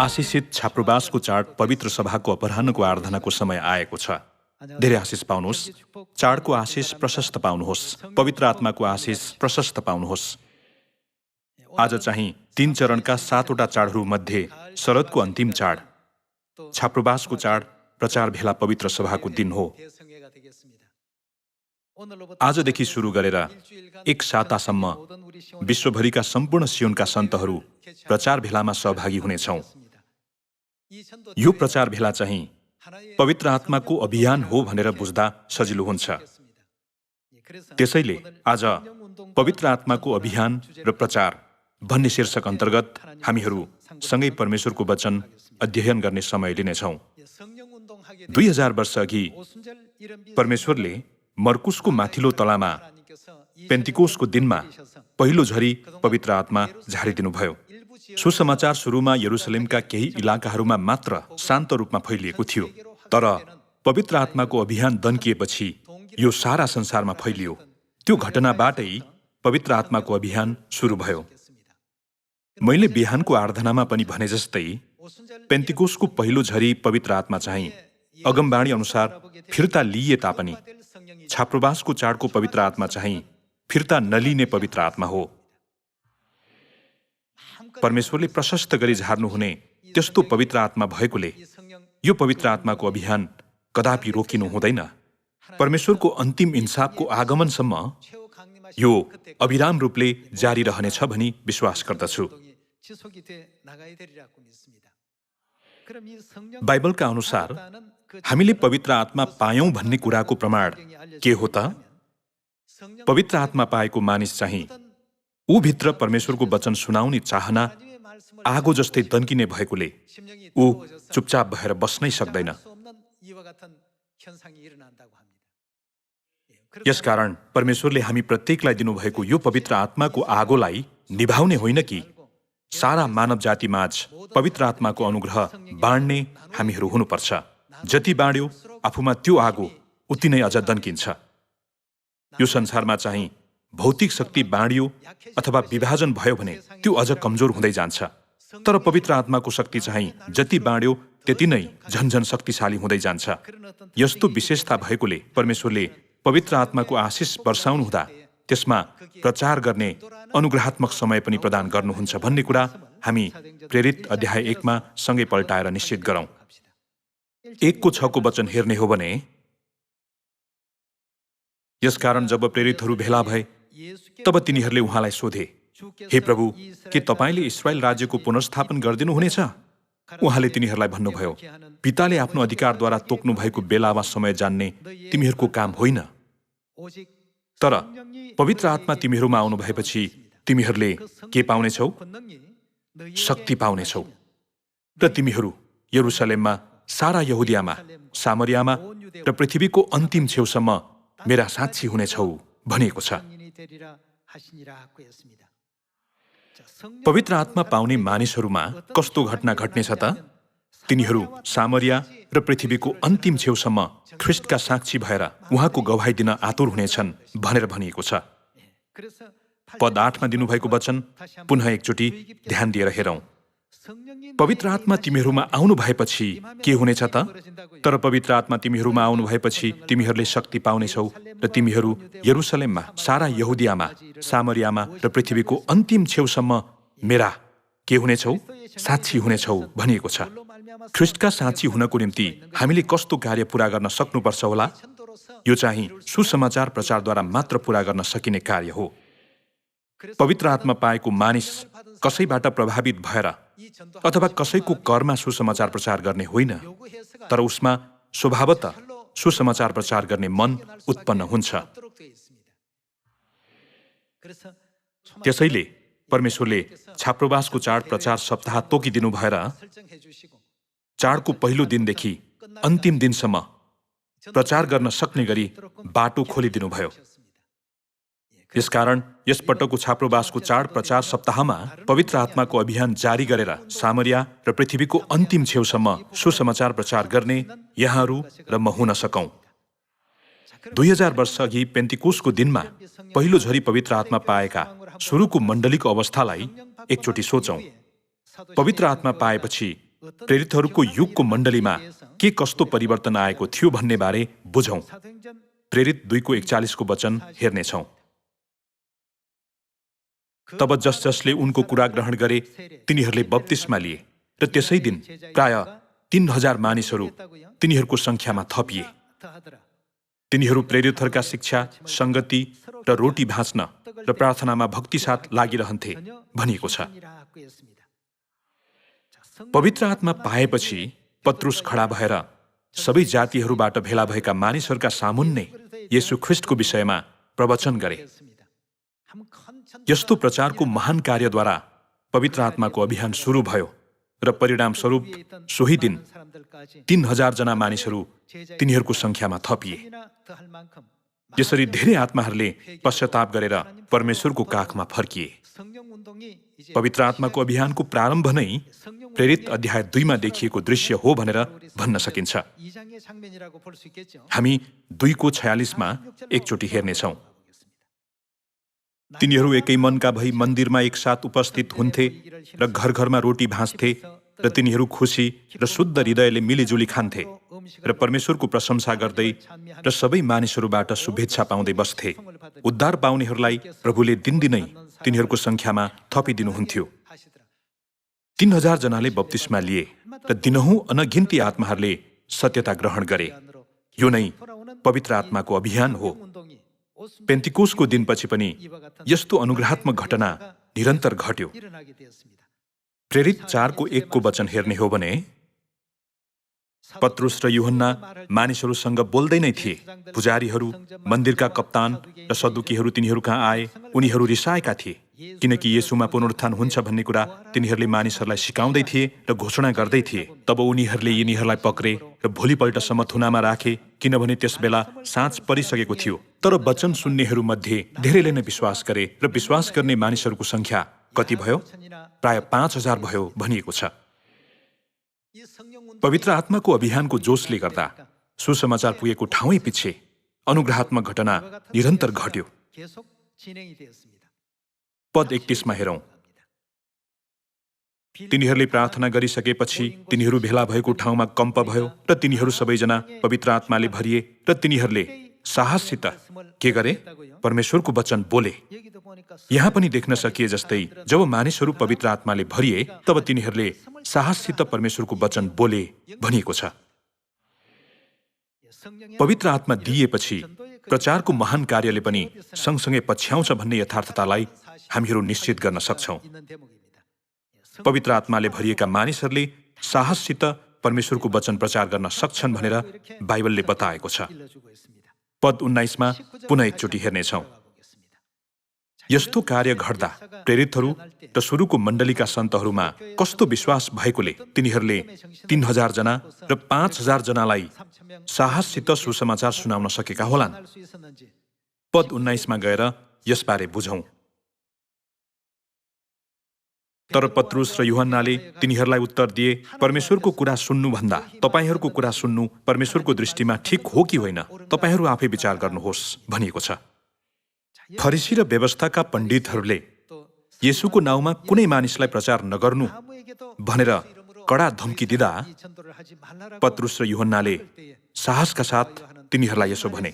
आशिषित छाप्रोबासको चाड पवित्र सभाको अपराह्नको आराधनाको समय आएको छ। धेरै आशिष पाउनुहोस्। चाडको आशिष प्रशस्त पाउनुहोस्। पवित्र आत्माको आशिष प्रशस्त पाउनुहोस्। आज चाहिँ 3 चरणका 7वटा चाडहरू मध्ये शरदको अन्तिम चाड छाप्रोबासको चाड प्रचार भेला पवित्र सभाको दिन हो। आजदेखि सुरु गरेर एक सातासम्म विश्वभरिका सम्पूर्ण सियोनका सन्तहरू प्रचार भेलामा सहभागी हुनेछौँ। यो प्रचार भेला चाहिँ पवित्र आत्माको अभियान हो भनेर बुझ्दा सजिलो हुन्छ। त्यसैले आज पवित्र आत्माको अभियान र प्रचार भन्ने शीर्षक अन्तर्गत हामीहरू सँगै परमेश्वरको वचन अध्ययन गर्ने समय लिनेछौँ। 2000 वर्ष अघि परमेश्वरले मर्कुसको माथिल्लो तलामा पेन्तिकोसको दिनमा पहिलो झरी पवित्र आत्मा झारिदिनुभयो। सुसमाचार सुरुमा यरुसलेमका केही इलाकाहरूमा मात्र शान्त रूपमा फैलिएको थियो, तर पवित्र आत्माको अभियान दन्किएपछि यो सारा संसारमा फैलियो। त्यो घटनाबाटै पवित्र आत्माको अभियान सुरु भयो। मैले बिहानको आराधनामा पनि भने जस्तै पेन्तिकोसको पहिलो झरी पवित्र आत्मा चाहिँ अगमबाणी अनुसार फिर्ता लिइए तापनि छाप्रोबासको चाडको पवित्र आत्मा चाहिँ फिर्ता नलिने पवित्र आत्मा हो। परमेश्वरले प्रशस्त गरी झार्नुहुने त्यस्तो पवित्र आत्मा भएकोले यो पवित्र आत्माको अभियान कदापि रोकिनु हुँदैन। परमेश्वरको अन्तिम इन्साफको आगमनसम्म यो अविराम रूपले जारी रहनेछ भनी विश्वास गर्दछु। बाइबलका अनुसार हामीले पवित्र आत्मा पायौं भन्ने कुराको प्रमाण के हो त? पवित्र आत्मा पाएको मानिस चाहिँ ऊभित्र परमेश्वरको वचन सुनाउने चाहना आगो जस्तै दन्किने भएकोले ऊ चुपचाप भएर बस्नै सक्दैन। यसकारण परमेश्वरले हामी प्रत्येकलाई दिनुभएको यो पवित्र आत्माको आगोलाई निभाउने होइन कि सारा मानव जातिमाझ पवित्र आत्माको अनुग्रह बाँड्ने हामीहरू हुनुपर्छ। जति बाँड्यो आफूमा त्यो आगो उति नै अझ दन्किन्छ। यो संसारमा चाहिँ भौतिक शक्ति बाँडियो अथवा विभाजन भयो भने त्यो अझ कमजोर हुँदै जान्छ, तर पवित्र आत्माको शक्ति चाहिँ जति बाँड्यो त्यति नै झन्झन शक्तिशाली हुँदै जान्छ। यस्तो विशेषता भएकोले परमेश्वरले पवित्र आत्माको आशिष वर्षाउनु हुँदा त्यसमा प्रचार गर्ने अनुग्रहात्मक समय पनि प्रदान गर्नुहुन्छ भन्ने कुरा हामी प्रेरित अध्याय 1 सँगै पल्टाएर निश्चित गरौँ। 1:6 वचन हेर्ने हो भने, यसकारण जब प्रेरितहरू भेला भए तब तिनीहरूले उहाँलाई सोधे, हे प्रभु, के तपाईँले इस्राएल राज्यको पुनर्स्थापन गरिदिनु हुनेछ? उहाँले तिनीहरूलाई भन्नुभयो, पिताले आफ्नो अधिकारद्वारा तोक्नु भएको बेला वा समय जान्ने तिमीहरूको काम होइन, तर पवित्र आत्मा तिमीहरूमा आउनु भएपछि तिमीहरूले के पाउनेछौ? शक्ति पाउनेछौ र तिमीहरू यरुसलेममा, सारा यहुदियामा, सामरियामा र पृथ्वीको अन्तिम छेउसम्म मेरा साक्षी हुनेछौ भनिएको छ। पवित्र आत्मा पाउने मानिसहरूमा कस्तो घटना घट्नेछ त? तिनीहरू सामरिया र पृथ्वीको अन्तिम छेउसम्म ख्रिस्टका साक्षी भएर उहाँको गवाही दिन आतुर हुनेछन् भनेर भनिएको छ। पद 8 दिनुभएको वचन पुनः एकचोटि ध्यान दिएर हेरौँ। पवित्र आत्मा तिमीहरूमा आउनु भएपछि के हुनेछ त? तर पवित्र आत्मा तिमीहरूमा आउनु भएपछि तिमीहरूले शक्ति पाउनेछौ र तिमीहरू यरुसलेममा, सारा यहुदियामा, सामरियामा र पृथ्वीको अन्तिम छेउसम्म मेरा के हुनेछौ? साक्षी हुनेछौ भनिएको छ। ख्रिस्टका साक्षी हुनको निम्ति हामीले कस्तो कार्य पूरा गर्न सक्नुपर्छ होला? यो चाहिँ सुसमाचार प्रचारद्वारा मात्र पूरा गर्न सकिने कार्य हो। पवित्र आत्मा पाएको मानिस कसैबाट प्रभावित भएर अथवा कसैको करमा सुसमाचार प्रचार गर्ने होइन, तर उसमा स्वभावतः सुसमाचार प्रचार गर्ने मन उत्पन्न हुन्छ। त्यसैले परमेश्वरले छाप्रोबासको चाड प्रचार सप्ताह तोकिदिनु भएर चाडको पहिलो दिनदेखि अन्तिम दिनसम्म प्रचार गर्न सक्ने गरी बाटो खोलिदिनुभयो। यसकारण यस पटकको छाप्रोबासको चाड प्रचार सप्ताहमा पवित्र आत्माको अभियान जारी गरेर सामरिया र पृथ्वीको अन्तिम छेउसम्म सुसमाचार प्रचार गर्ने यहाँहरू र म हुन सकौँ। 2000 वर्ष अघि पेन्तिकोसको दिनमा पहिलो झरी पवित्र आत्मा पाएका सुरुको मण्डलीको अवस्थालाई एकचोटि सोचौँ। पवित्र आत्मा पाएपछि प्रेरितहरूको युगको मण्डलीमा के कस्तो परिवर्तन आएको थियो भन्ने बारे बुझौं। प्रेरित 2:41 वचन हेर्नेछौं। तब जस जसले उनको कुरा ग्रहण गरे तिनीहरूले बप्तिस्मा लिए र त्यसै दिन प्राय 3000 मानिसहरू तिनीहरूको संख्यामा थपिए। तिनीहरू प्रेरितहरूका शिक्षा, संगति र रोटी भाँच्न र प्रार्थनामा भक्तिसाथ लागिरहन्थे भनिएको छ। पवित्र आत्मा पाएपछि पत्रुस खडा भएर सबै जातिहरूबाट भेला भएका मानिसहरूका सामुन्ने येशू ख्रीष्टको विषयमा प्रवचन गरे। यस्तो प्रचारको महान कार्यद्वारा पवित्र आत्माको अभियान सुरु भयो र परिणाम स्वरूप सोही दिन 3000 जना मानिसहरू तिनीहरूको संख्यामा थपिए। यसरी धेरै आत्माहरूले पश्चाताप गरेर परमेश्वरको काखमा फर्किए। पवित्र आत्माको अभियानको प्रारम्भ नै प्रेरित अध्याय 2 देखिएको दृश्य हो भनेर भन्न सकिन्छ। हामी 2:46 एकचोटि हेर्नेछौं। तिनीहरू एकै मनका भई मन्दिरमा एकसाथ उपस्थित हुन्थे र घर घरमा रोटी भाँच्थे र तिनीहरू खुसी र शुद्ध हृदयले मिलिजुली खान्थे र परमेश्वरको प्रशंसा गर्दै र सबै मानिसहरूबाट शुभेच्छा पाउँदै बस्थे। उद्धार पाउनेहरूलाई प्रभुले दिनदिनै तिनीहरूको संख्यामा थपिदिनुहुन्थ्यो। 3000 जनाले बप्तिस्मा लिए र दिनहुँ अनगिन्ती आत्माहरूले सत्यता ग्रहण गरे। यो नै पवित्र आत्माको अभियान हो। पेन्तिकोसको दिनपछि पनि यस्तो अनुग्रहात्मक घटना निरन्तर घट्यो। प्रेरित 4:1 वचन हेर्ने हो भने पत्रुस र यूहन्ना मानिसहरूसँग बोल्दै नै थिए। पुजारीहरू, मन्दिरका कप्तान र सदुकीहरू तिनीहरू कहाँ आए। उनीहरू रिसाएका थिए किनकि येशूमा पुनरुत्थान हुन्छ भन्ने कुरा तिनीहरूले मानिसहरूलाई सिकाउँदै थिए र घोषणा गर्दै थिए। तब उनीहरूले यिनीहरूलाई पक्रे र भोलिपल्टसम्म थुनामा राखे किनभने त्यसबेला साँझ परिसकेको थियो। तर वचन सुन्नेहरूमध्ये धेरैले नै विश्वास गरे र विश्वास गर्ने मानिसहरूको संख्या कति भयो? प्राय 5000 भयो भनिएको छ। पवित्र आत्माको अभियानको जोशले गर्दा सुसमाचार पुगेको ठाउँै पछि अनुग्रहात्मक घटना निरन्तर घट्यो। पद 31 हेरौं। तिनीहरूले प्रार्थना गरिसकेपछि तिनीहरू भेला भएको ठाउँमा कम्प भयो र तिनीहरू सबैजना पवित्र आत्माले भरिए र तिनीहरूले साहससित के गरे? परमेश्वरको वचन बोले। यहाँ पनि देख्न सकिए जस्तै जब मानिसहरू पवित्र आत्माले भरिए तब तिनीहरूले साहससित परमेश्वरको वचन बोले भनिएको छ। पवित्र आत्मा दिएपछि प्रचारको महान कार्यले पनि सँगसँगै पछ्याउँछ भन्ने यथार्थतालाई हामीहरू निश्चित गर्न सक्छौं। पवित्र आत्माले भरिएका मानिसहरूले साहससित परमेश्वरको वचन प्रचार गर्न सक्छन् भनेर बाइबलले बताएको छ। पद 19 पुनः एकचोटि हेर्नेछौं। यस्तो कार्य घट्दा प्रेरितहरू र सुरुको मण्डलीका सन्तहरूमा कस्तो विश्वास भएकोले तिनीहरूले 3000 जना र 5000 जनालाई साहससित सुसमाचार सुनाउन सकेका होलान्। पद 19 गएर यसबारे बुझौं। तर पत्रुस र यूहन्नाले तिनीहरूलाई उत्तर दिए, परमेश्वरको कुरा सुन्नुभन्दा तपाईहरूको कुरा सुन्नु परमेश्वरको दृष्टिमा ठिक हो कि होइन, तपाईहरू आफै विचार गर्नुहोस् भनिएको छ। फरिसी र व्यवस्थाका पण्डितहरूले येशूको नाउँमा कुनै मानिसलाई प्रचार नगर्नु भनेर कडा धम्की दिँदा पत्रुस र यूहन्नाले साहसका साथ तिनीहरूलाई यसो भने,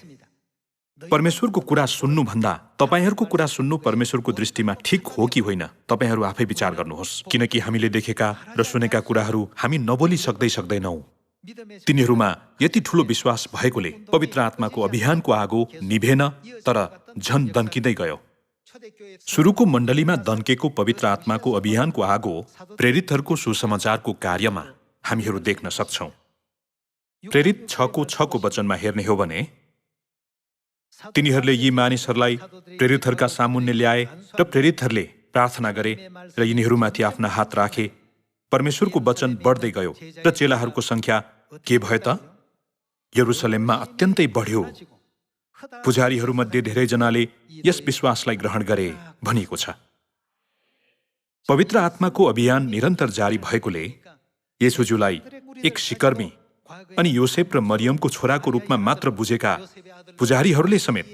परमेश्वरको कुरा सुन्नुभन्दा तपाईहरूको कुरा सुन्नु परमेश्वरको दृष्टिमा ठिक हो कि होइन, तपाईहरू आफै विचार गर्नुहोस्। किनकि हामीले देखेका र सुनेका कुराहरू हामी नबोली सक्दैनौं। तिनीहरूमा यति ठूलो विश्वास भएकोले पवित्र आत्माको अभियानको आगो निभेन तर झन दन्किँदै गयो। सुरुको मण्डलीमा दन्केको पवित्र आत्माको अभियानको आगो प्रेरितहरूको सुसमाचारको कार्यमा हामीहरू देख्न सक्छौं। प्रेरित 6:6 वचनमा हेर्ने हो भने तिनीहरूले यी मानिसहरूलाई प्रेरितहरूका सामुन्ने ल्याए र प्रेरितहरूले प्रार्थना गरे र यिनीहरूमाथि आफ्ना हात राखे। परमेश्वरको वचन बढ्दै गयो र चेलाहरूको संख्या के भयो त? यरुसलेममा अत्यन्तै बढ्यो। पुजारीहरूमध्ये धेरैजनाले यस विश्वासलाई ग्रहण गरे भनिएको छ। पवित्र आत्माको अभियान निरन्तर जारी भएकोले येशूज्यूलाई एक सिकर्मी अनि योसेफ र मरियमको छोराको रूपमा मात्र बुझेका पुजारीहरूले समेत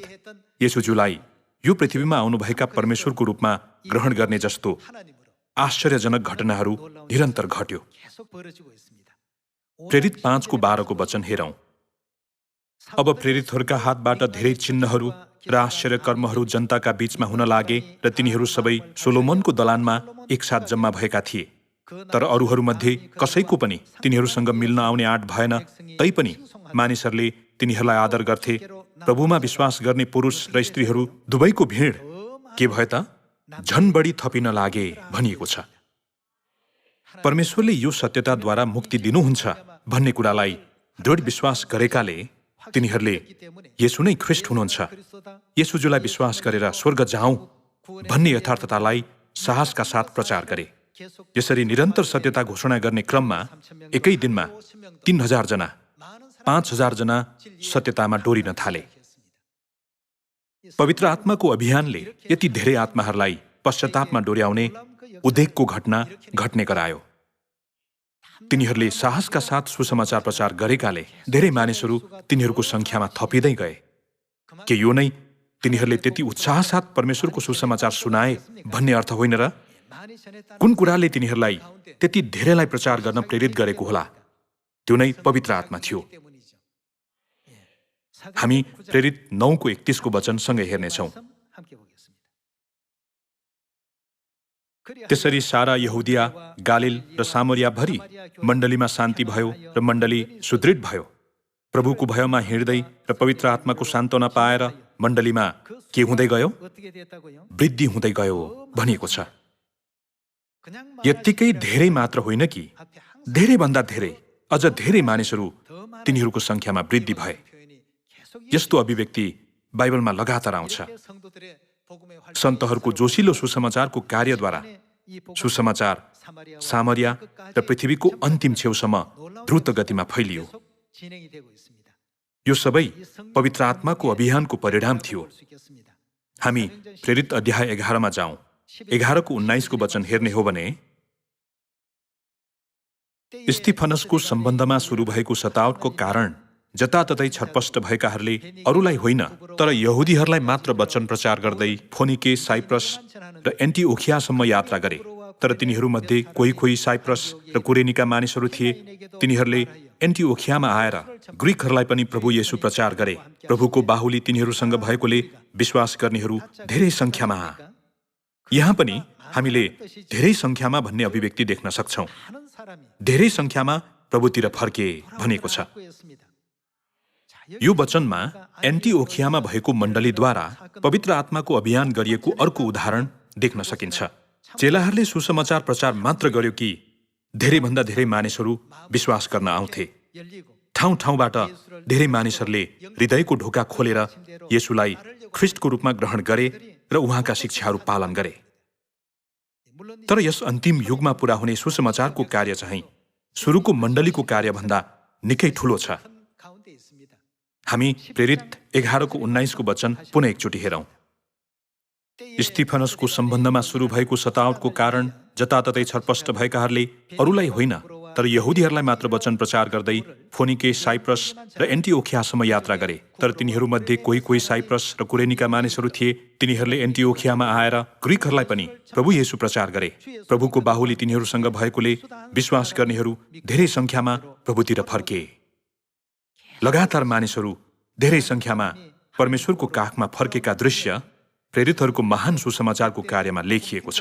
येशूज्यूलाई यो पृथ्वीमा आउनुभएका परमेश्वरको रूपमा ग्रहण गर्ने जस्तो आश्चर्यजनक घटनाहरू निरन्तर घट्यो। प्रेरित 5:12 वचन हेरौं। अब प्रेरितहरूका हातबाट धेरै चिन्हहरू र आश्चर्य कर्महरू जनताका बीचमा हुन लागे र तिनीहरू सबै सोलोमनको दलानमा एकसाथ जम्मा भएका थिए। तर अरूहरूमध्ये कसैको पनि तिनीहरूसँग मिल्न आउने आँट भएन। तैपनि मानिसहरूले तिनीहरूलाई आदर गर्थे। प्रभुमा विश्वास गर्ने पुरुष र स्त्रीहरू दुवैको भिड के भयो त झन बढी थपिन लागे भनिएको छ। परमेश्वरले यो सत्यताद्वारा मुक्ति दिनुहुन्छ भन्ने कुरालाई दृढ विश्वास गरेकाले तिनीहरूले येशू नै ख्रीष्ट हुनुहुन्छ, येशूजुलाई विश्वास गरेर स्वर्ग जाउँ भन्ने यथार्थतालाई साहसका साथ प्रचार गरे। यसरी निरन्तर सत्यता घोषणा गर्ने क्रममा एकै दिनमा 3,000 जना 5,000 जना सत्यतामा डोरिन थाले। पवित्र आत्माको अभियानले यति धेरै आत्माहरूलाई पश्चातापमा डोर्याउने उद्वेगको घटना घट्ने गरायो। तिनीहरूले साहसका साथ सुसमाचार प्रचार गरेकाले धेरै मानिसहरू तिनीहरूको संख्यामा थपिँदै गए। के यो नै तिनीहरूले त्यति उत्साह साथ परमेश्वरको सुसमाचार सुनाए भन्ने अर्थ होइन र? कुन कुराले तिनीहरूलाई त्यति धेरैलाई प्रचार गर्न प्रेरित गरेको होला? त्यो नै पवित्र आत्मा थियो। हामी प्रेरित 9:31 वचन सँगै हेर्नेछौँ। त्यसरी सारा यहुदिया, गालिल र सामरिया भरि मण्डलीमा शान्ति भयो र मण्डली सुदृढ भयो। प्रभुको भयमा हिँड्दै र पवित्र आत्माको सान्त्वना पाएर मण्डलीमा के हुँदै गयो? वृद्धि हुँदै गयो भनिएको छ। यत्तिकै धेरै मात्र होइन कि धेरैभन्दा धेरै, अझ धेरै मानिसहरू तिनीहरूको संख्यामा वृद्धि भए। यस्तो अभिव्यक्ति बाइबलमा लगातार आउँछ। सन्तहरूको जोसिलो सुसमाचारको कार्यद्वारा सुसमाचार सामरिया र पृथ्वीको अन्तिम छेउसम्म द्रुत गतिमा फैलियो। यो सबै पवित्र आत्माको अभियानको परिणाम थियो। हामी प्रेरित अध्याय 11 जाउँ। 11:19 वचन हेर्ने हो भने, स्तिफनसको सम्बन्धमा सुरु भएको सतावटको कारण जताततै छटपष्ट भएकाहरूले अरूलाई होइन तर यहुदीहरूलाई मात्र वचन प्रचार गर्दै फोनिके, साइप्रस र एन्टिओखियासम्म यात्रा गरे। तर तिनीहरूमध्ये कोही साइप्रस र कुरेनीका मानिसहरू थिए। तिनीहरूले एन्टिओखियामा आएर ग्रीकहरूलाई पनि प्रभु येशू प्रचार गरे। प्रभुको बाहुली तिनीहरूसँग भएकोले विश्वास गर्नेहरू धेरै संख्यामा। यहाँ पनि हामीले धेरै संख्यामा भन्ने अभिव्यक्ति देख्न सक्छौँ। धेरै संख्यामा प्रभुतिर फर्के भनेको छ। यो वचनमा एन्टिओखियामा भएको मण्डलीद्वारा पवित्र आत्माको अभियान गरिएको अर्को उदाहरण देख्न सकिन्छ। चेलाहरूले सुसमाचार प्रचार मात्र गर्यो कि धेरैभन्दा धेरै मानिसहरू विश्वास गर्न आउँथे। ठाउँ ठाउँबाट धेरै मानिसहरूले हृदयको ढोका खोलेर येशूलाई ख्रीष्टको रूपमा ग्रहण गरे र उहाँका शिक्षाहरू पालन गरे। तर यस अन्तिम युगमा पूरा हुने सुसमाचारको कार्य चाहिँ सुरुको मण्डलीको कार्यभन्दा निकै ठूलो छ। हामी प्रेरित 11:19 वचन पुनः एकचोटि हेरौँ। स्तिफनसको सम्बन्धमा सुरु भएको सतावटको कारण जताततै छटपष्ट भएकाहरूले अरूलाई होइन तर यहुदीहरूलाई मात्र वचन प्रचार गर्दै फोनिके, साइप्रस र एन्टिओखियासम्म यात्रा गरे। तर तिनीहरूमध्ये कोही साइप्रस र कुरेनीका मानिसहरू थिए। तिनीहरूले एन्टिओखियामा आएर ग्रीकहरूलाई पनि प्रभु येशू प्रचार गरे। प्रभुको बाहुली तिनीहरूसँग भएकोले विश्वास गर्नेहरू धेरै संख्यामा प्रभुतिर फर्के। लगातार मानिसहरू धेरै संख्यामा परमेश्वरको काखमा फर्केका दृश्य प्रेरितहरूको महान सुसमाचारको कार्यमा लेखिएको छ।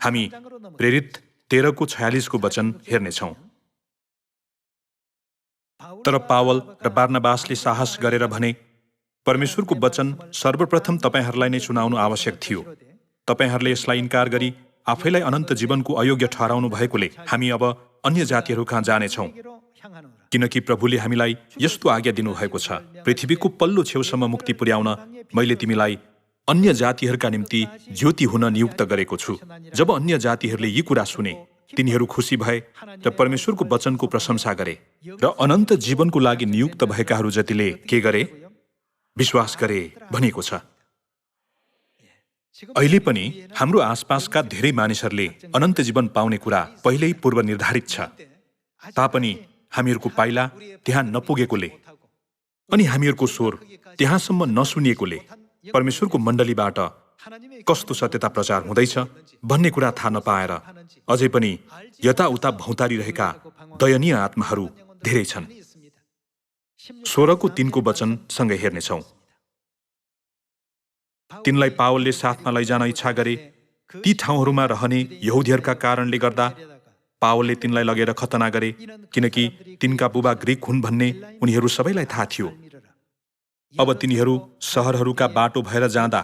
हामी प्रेरित 13:46 वचन हेर्नेछौँ। तर पावल र बार्नबासले साहस गरेर भने, परमेश्वरको वचन सर्वप्रथम तपाईहरूलाई नै सुनाउनु आवश्यक थियो। तपाईहरूले यसलाई इन्कार गरी आफैलाई अनन्त जीवनको अयोग्य ठहराउनु भएकोले हामी अब अन्य जातिहरू कहाँ जानेछौँ। किनकि प्रभुले हामीलाई यस्तो आज्ञा दिनुभएको छ, पृथ्वीको पल्लो छेउसम्म मुक्ति पुर्याउन मैले तिमीलाई अन्य जातिहरूका निम्ति ज्योति हुन नियुक्त गरेको छु। जब अन्य जातिहरूले यी कुरा सुने तिनीहरू खुसी भए र परमेश्वरको वचनको प्रशंसा गरे र अनन्त जीवनको लागि नियुक्त भएकाहरू जतिले के गरे? विश्वास गरे भनिएको छ। अहिले पनि हाम्रो आसपासका धेरै मानिसहरूले अनन्त जीवन पाउने कुरा पहिल्यै पूर्व निर्धारित छ। तापनि हामीहरूको पाइला त्यहाँ नपुगेकोले अनि हामीहरूको स्वर त्यहाँसम्म नसुनिएकोले परमेश्वरको मण्डलीबाट कस्तो सत्यता प्रचार हुँदैछ भन्ने कुरा थाहा नपाएर अझै पनि यताउता भौतारिरहेका दयनीय आत्माहरू धेरै छन्। 16:3 वचन सँगै हेर्नेछौँ। तिनलाई पावलले साथमा लैजान इच्छा गरे। ती ठाउँहरूमा रहने यहुदीहरूका कारणले गर्दा पावलले तिनलाई लगेर खतना गरे, किनकि तिनका बुबा ग्रीक हुन् भन्ने उनीहरू सबैलाई थाहा थियो। अब तिनीहरू सहरहरूका बाटो भएर जाँदा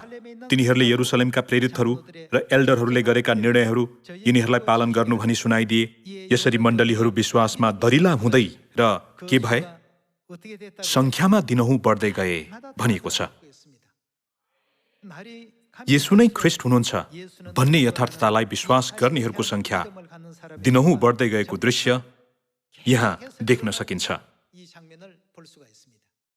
तिनीहरूले यरुसलेमका प्रेरितहरू र एल्डरहरूले गरेका निर्णयहरू यिनीहरूलाई पालन गर्नु भनी सुनाइदिए। यसरी मण्डलीहरू विश्वासमा दरिला हुँदै र के भए, संख्यामा दिनहुँ बढ्दै गए भनिएको छ। येशू नै ख्रिस्ट हुनुहुन्छ भन्ने यथार्थतालाई विश्वास गर्नेहरूको संख्या दिनहुँ बढ्दै गएको दृश्य यहाँ देख्न सकिन्छ।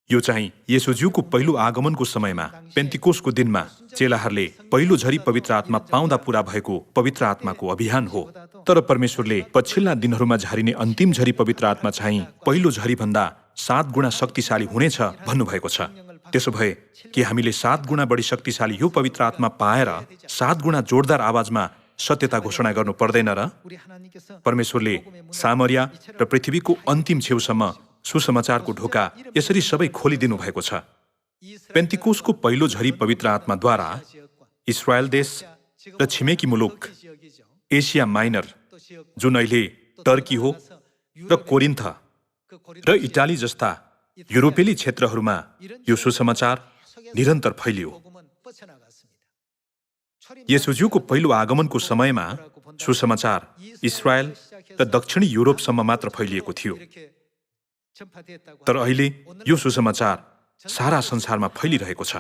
यो चाहिँ येशूज्यूको पहिलो आगमनको समयमा पेन्तिकोसको दिनमा चेलाहरूले पहिलो झरी पवित्र आत्मा पाउँदा पूरा भएको पवित्र आत्माको अभियान हो। तर परमेश्वरले पछिल्ला दिनहरूमा झारिने अन्तिम झरी पवित्र आत्मा चाहिँ पहिलो झरी भन्दा 7 गुणा शक्तिशाली हुनेछ भन्नुभएको छ। त्यसो भए कि हामीले 7 गुणा बढी शक्तिशाली यो पवित्र आत्मा पाएर 7 गुणा जोरदार आवाजमा सत्यता घोषणा गर्नु पर्दैन र? परमेश्वरले सामरिया र पृथ्वीको अन्तिम छेउसम्म सुसमाचारको ढोका यसरी सबै खोलिदिनु भएको छ। पेन्तिकोसको पहिलो झरी पवित्र आत्माद्वारा इस्रायल देश र छिमेकी मुलुक एसिया माइनर, जुन अहिले टर्की हो, र कोरिन्थ र इटाली जस्ता युरोपेली क्षेत्रहरूमा यो सुसमाचार निरन्तर फैलियो। येशूज्यूको पहिलो आगमनको समयमा सुसमाचार इस्रायल र दक्षिणी युरोपसम्म मात्र फैलिएको थियो। तर अहिले यो सुसमाचार सारा संसारमा फैलिरहेको छ।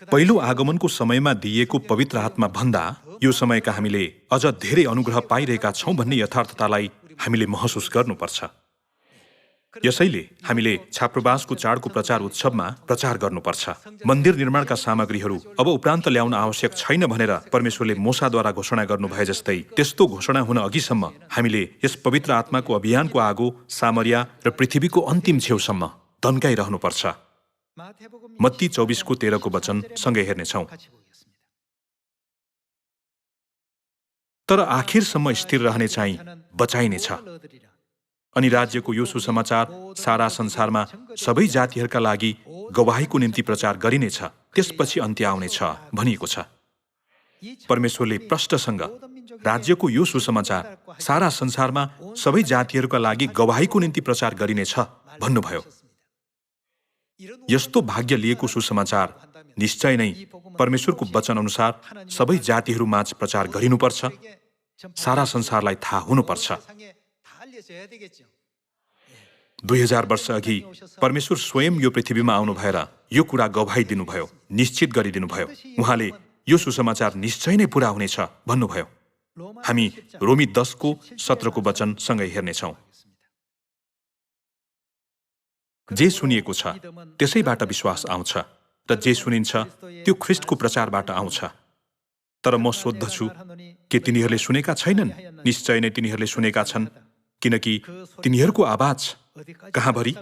पहिलो आगमनको समयमा दिइएको पवित्र आत्मा भन्दा यो समयका हामीले अझ धेरै अनुग्रह पाइरहेका छौं भन्ने यथार्थतालाई हामीले महसुस गर्नुपर्छ। यसैले हामीले छात्रवासको चाडको प्रचार उत्सवमा प्रचार गर्नुपर्छ। मन्दिर निर्माणका सामग्रीहरू अब उपरान्त ल्याउन आवश्यक छैन भनेर परमेश्वरले मूसाद्वारा घोषणा गर्नु भए जस्तै त्यस्तो घोषणा हुन अघिसम्म हामीले यस पवित्र आत्माको अभियानको आगो सामरिया र पृथ्वीको अन्तिम छेउसम्म दन्काइरहनुपर्छ। मत्ती 24:13 वचन सँगै हेर्नेछौँ। तर आखिरसम्म स्थिर रहने चाहिँ बचाइनेछ, अनि राज्यको यो सुसमाचार सारा संसारमा सबै जातिहरूका लागि गवाहीको निम्ति प्रचार गरिनेछ, त्यसपछि अन्त्य आउनेछ भनिएको छ। परमेश्वरले प्रष्टसँग राज्यको यो सुसमाचार सारा संसारमा सबै जातिहरूका लागि गवाहीको निम्ति प्रचार गरिनेछ भन्नुभयो। यस्तो भाग्य लिएको सुसमाचार निश्चय नै परमेश्वरको वचन अनुसार सबै जातिहरूमाझ प्रचार गरिनुपर्छ। सारा संसारलाई थाहा हुनुपर्छ। 2000 वर्ष अघि परमेश्वर स्वयं यो पृथ्वीमा आउनु भएर यो कुरा गवाही दिनुभयो, निश्चित गरिदिनुभयो। उहाँले यो सुसमाचार निश्चय नै पूरा हुनेछ भन्नुभयो। हामी रोमी 10:17 वचन सँगै हेर्नेछौँ। जे सुनिएको छ त्यसैबाट विश्वास आउँछ, र जे सुनिन्छ त्यो ख्रिस्टको प्रचारबाट आउँछ। तर म सोध्दछु, के तिनीहरूले सुनेका छैनन्? निश्चय नै तिनीहरूले सुनेका छन्, किनकि तिनीहरूको आवाज कहाँभरि?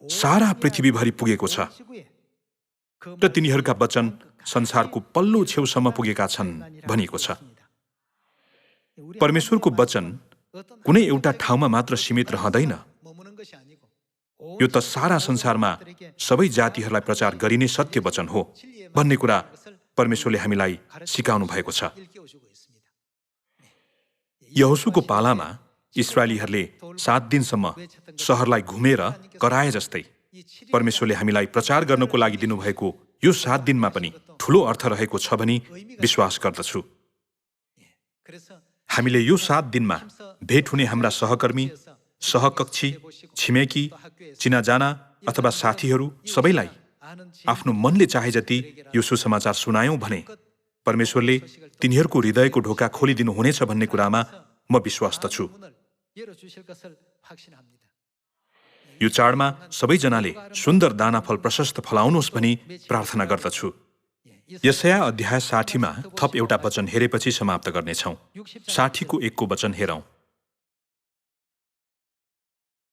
सारा पृथ्वीभरि पुगेको छ, र तिनीहरूका वचन संसारको पल्लो छेउसम्म पुगेका छन् भनिएको छ। परमेश्वरको वचन कुनै एउटा ठाउँमा मात्र सीमित रहँदैन। यो त सारा संसारमा सबै जातिहरूलाई प्रचार गरिने सत्य वचन हो भन्ने कुरा परमेश्वरले हामीलाई सिकाउनु भएको छ। यहोशूको पालामा इस्राएलीहरूले 7 दिनसम्म सहरलाई घुमेर कराए जस्तै परमेश्वरले हामीलाई प्रचार गर्नको लागि दिनुभएको यो 7 दिनमा पनि ठूलो अर्थ रहेको छ भनी विश्वास गर्दछु। हामीले यो 7 दिनमा भेट हुने हाम्रा सहकर्मी, सहकक्षी, छिमेकी, चिनाजाना अथवा साथीहरू सबैलाई आफ्नो मनले चाहे जति यो सुसमाचार सुनायौं भने परमेश्वरले तिनीहरूको हृदयको ढोका खोलिदिनु हुनेछ भन्ने कुरामा म विश्वस्त छु। यो चाडमा सबैजनाले सुन्दर दानाफल प्रशस्त फलाउनुहोस् भनी प्रार्थना गर्दछु। यशाया अध्याय 60 थप एउटा वचन हेरेपछि समाप्त गर्नेछौँ। 60:1 वचन हेरौँ।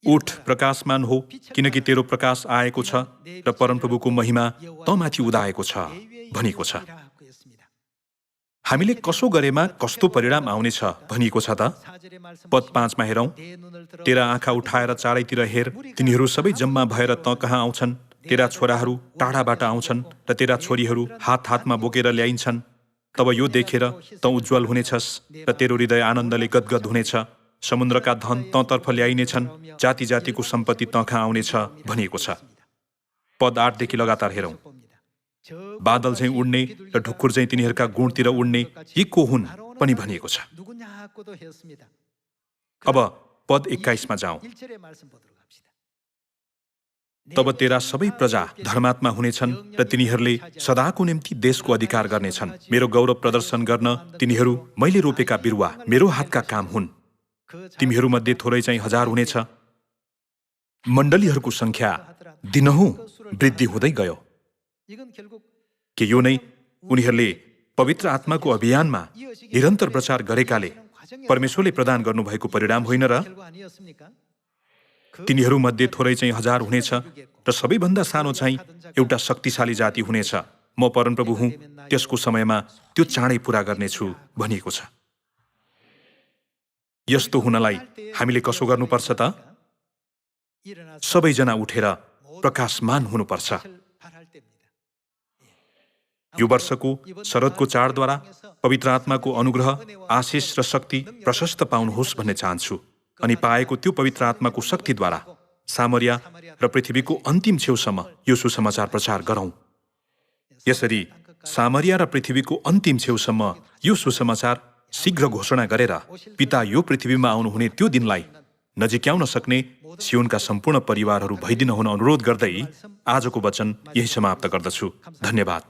उठ प्रकाशमान हो, किनकि तेरो प्रकाश आएको छ र परमप्रभुको महिमा तँमाथि उदाएको छ भनिएको छ। हामीले कसो गरेमा कस्तो परिणाम आउनेछ भनिएको छ त? पद 5 मा हेरौँ, तेरा आँखा उठाएर चारैतिर हेर, तिनीहरू सबै जम्मा भएर तँ कहाँ आउँछन्। तेरा छोराहरू टाढाबाट आउँछन् र तेरा छोरीहरू हात हातमा बोकेर ल्याइन्छन्। तब यो देखेर तँ उज्जवल हुनेछस् र तेरो हृदय आनन्दले गदगद हुनेछ। समुद्रका धन तँतर्फ ल्याइनेछन्, जाति जातिको सम्पत्ति तँ कहाँ आउनेछ भनिएको छ। पद 8 देखि लगातार हेरौँ, बादल झैँ उड्ने र ढुक्कुर झैँ तिनीहरूका गुणतिर उड्ने यी को हुन् पनि भनिएको छ। अब पद 21 मा जाउँ, तब तेरा सबै प्रजा धर्मात्मा हुनेछन् र तिनीहरूले सदाको निम्ति देशको अधिकार गर्नेछन्। मेरो गौरव प्रदर्शन गर्न तिनीहरू मैले रोपेका बिरुवा, मेरो हातका काम हुन्। तिमीहरूमध्ये थोरै चाहिँ 1000 हुनेछ। मण्डलीहरूको संख्या दिनहुँ वृद्धि हुँदै गयो। के यो नै उनीहरूले पवित्र आत्माको अभियानमा निरन्तर प्रचार गरेकाले परमेश्वरले प्रदान गर्नुभएको परिणाम होइन र? तिनीहरूमध्ये थोरै चाहिँ 1000 हुनेछ र सबैभन्दा सानो चाहिँ एउटा शक्तिशाली जाति हुनेछ। म परमप्रभु हुँ, त्यसको समयमा त्यो चाँडै पूरा गर्नेछु भनिएको छ। यस्तो हुनलाई हामीले कसो गर्नुपर्छ त? सबैजना उठेर प्रकाशमान हुनुपर्छ। यो वर्षको शरदको चाडद्वारा पवित्र आत्माको अनुग्रह, आशिष र शक्ति प्रशस्त पाउनुहोस् भन्ने चाहन्छु। अनि पाएको त्यो पवित्र आत्माको शक्तिद्वारा सामरिया र पृथ्वीको अन्तिम छेउसम्म यो सुसमाचार प्रचार गरौँ। यसरी सामरिया र पृथ्वीको अन्तिम छेउसम्म यो सुसमाचार शीघ्र घोषणा गरेर पिता यो पृथ्वीमा आउनुहुने त्यो दिनलाई नजिक्याउन सक्ने सियोनका सम्पूर्ण परिवारहरू भइदिन हुन अनुरोध गर्दै आजको वचन यही समाप्त गर्दछु। धन्यवाद।